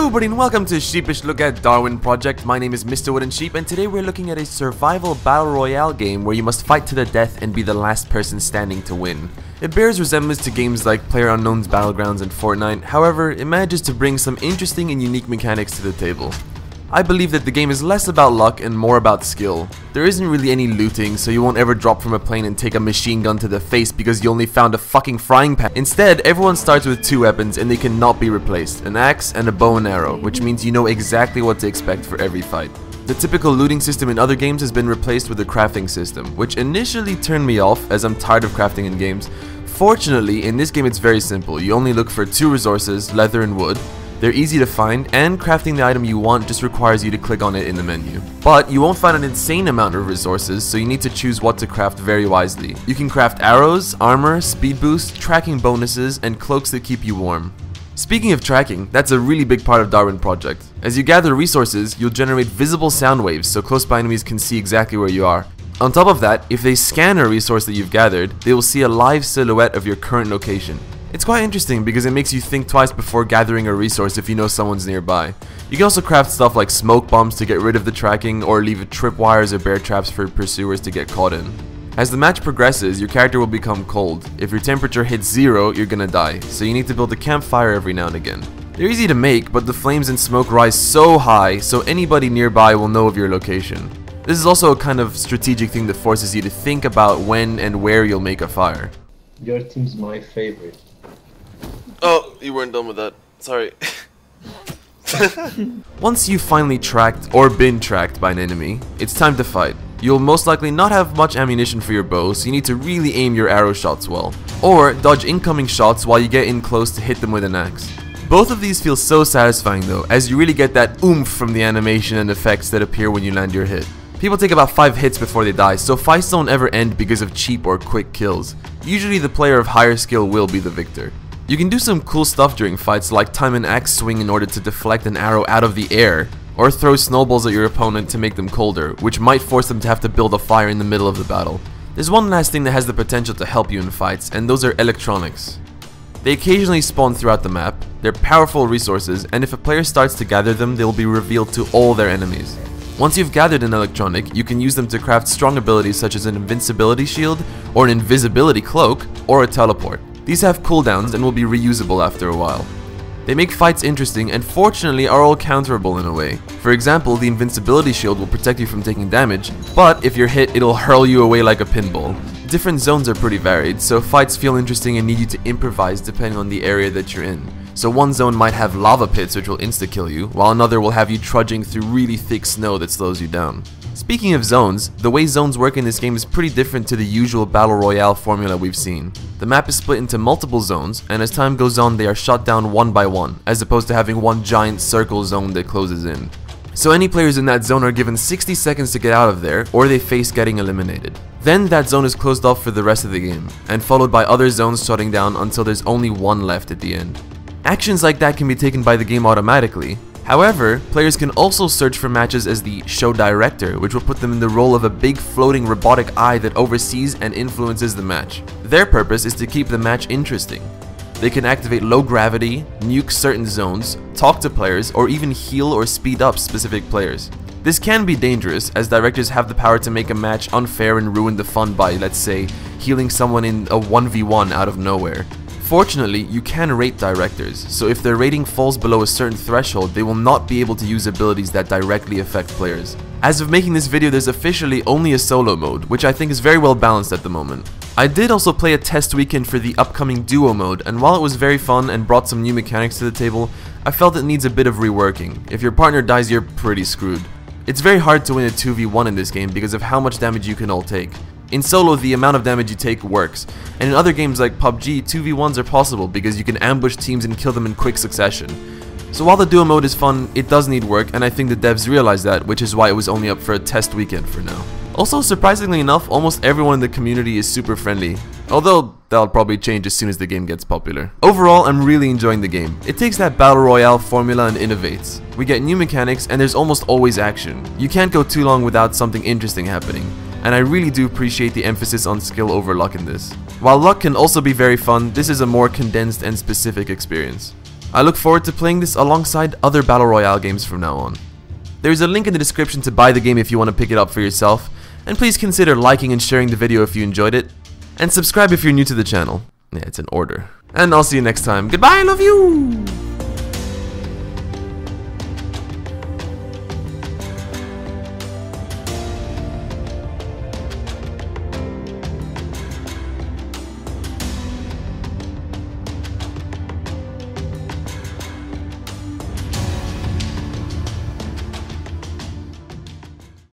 everybody and welcome to Sheepish Look at Darwin Project. My name is MrWoodenSheep and today we're looking at a survival battle royale game where you must fight to the death and be the last person standing to win. It bears resemblance to games like PlayerUnknown's Battlegrounds and Fortnite, however, it manages to bring some interesting and unique mechanics to the table. I believe that the game is less about luck and more about skill. There isn't really any looting, so you won't ever drop from a plane and take a machine gun to the face because you only found a fucking frying pan. Instead, everyone starts with two weapons and they cannot be replaced, an axe and a bow and arrow, which means you know exactly what to expect for every fight. The typical looting system in other games has been replaced with a crafting system, which initially turned me off as I'm tired of crafting in games. Fortunately, in this game it's very simple. You only look for two resources, leather and wood. They're easy to find, and crafting the item you want just requires you to click on it in the menu. But you won't find an insane amount of resources, so you need to choose what to craft very wisely. You can craft arrows, armor, speed boost, tracking bonuses, and cloaks that keep you warm. Speaking of tracking, that's a really big part of Darwin Project. As you gather resources, you'll generate visible sound waves so close by enemies can see exactly where you are. On top of that, if they scan a resource that you've gathered, they will see a live silhouette of your current location. It's quite interesting because it makes you think twice before gathering a resource if you know someone's nearby. You can also craft stuff like smoke bombs to get rid of the tracking or leave tripwires or bear traps for pursuers to get caught in. As the match progresses, your character will become cold. If your temperature hits 0, you're gonna die, so you need to build a campfire every now and again. They're easy to make, but the flames and smoke rise so high, so anybody nearby will know of your location. This is also a kind of strategic thing that forces you to think about when and where you'll make a fire. Your team's my favorite. Oh, you weren't done with that. Sorry. Once you've finally tracked or been tracked by an enemy, it's time to fight. You'll most likely not have much ammunition for your bow, so you need to really aim your arrow shots well. Or dodge incoming shots while you get in close to hit them with an axe. Both of these feel so satisfying though, as you really get that oomph from the animation and effects that appear when you land your hit. People take about 5 hits before they die, so fights don't ever end because of cheap or quick kills. Usually the player of higher skill will be the victor. You can do some cool stuff during fights, like time an axe swing in order to deflect an arrow out of the air, or throw snowballs at your opponent to make them colder, which might force them to have to build a fire in the middle of the battle. There's one last thing that has the potential to help you in fights, and those are electronics. They occasionally spawn throughout the map, they're powerful resources, and if a player starts to gather them, they will be revealed to all their enemies. Once you've gathered an electronic, you can use them to craft strong abilities such as an invincibility shield, or an invisibility cloak, or a teleport. These have cooldowns and will be reusable after a while. They make fights interesting and fortunately are all counterable in a way. For example, the invincibility shield will protect you from taking damage, but if you're hit, it'll hurl you away like a pinball. Different zones are pretty varied, so fights feel interesting and need you to improvise depending on the area that you're in. So one zone might have lava pits which will insta-kill you, while another will have you trudging through really thick snow that slows you down. Speaking of zones, the way zones work in this game is pretty different to the usual battle royale formula we've seen. The map is split into multiple zones, and as time goes on they are shot down one by one, as opposed to having one giant circle zone that closes in. So any players in that zone are given 60 seconds to get out of there, or they face getting eliminated. Then that zone is closed off for the rest of the game, and followed by other zones shutting down until there's only one left at the end. Actions like that can be taken by the game automatically. However, players can also search for matches as the show director, which will put them in the role of a big floating robotic eye that oversees and influences the match. Their purpose is to keep the match interesting. They can activate low gravity, nuke certain zones, talk to players, or even heal or speed up specific players. This can be dangerous, as directors have the power to make a match unfair and ruin the fun by, let's say, healing someone in a 1v1 out of nowhere. Fortunately, you can rate directors, so if their rating falls below a certain threshold, they will not be able to use abilities that directly affect players. As of making this video, there's officially only a solo mode, which I think is very well balanced at the moment. I did also play a test weekend for the upcoming duo mode, and while it was very fun and brought some new mechanics to the table, I felt it needs a bit of reworking. If your partner dies, you're pretty screwed. It's very hard to win a 2v1 in this game because of how much damage you can all take. In solo, the amount of damage you take works, and in other games like PUBG, 2v1s are possible because you can ambush teams and kill them in quick succession. So while the duo mode is fun, it does need work, and I think the devs realized that, which is why it was only up for a test weekend for now. Also, surprisingly enough, almost everyone in the community is super friendly, although that'll probably change as soon as the game gets popular. Overall, I'm really enjoying the game. It takes that battle royale formula and innovates. We get new mechanics and there's almost always action. You can't go too long without something interesting happening. And I really do appreciate the emphasis on skill over luck in this. While luck can also be very fun, this is a more condensed and specific experience. I look forward to playing this alongside other Battle Royale games from now on. There's a link in the description to buy the game if you want to pick it up for yourself, and please consider liking and sharing the video if you enjoyed it, and subscribe if you're new to the channel. Yeah, it's in order. And I'll see you next time. Goodbye, I love you!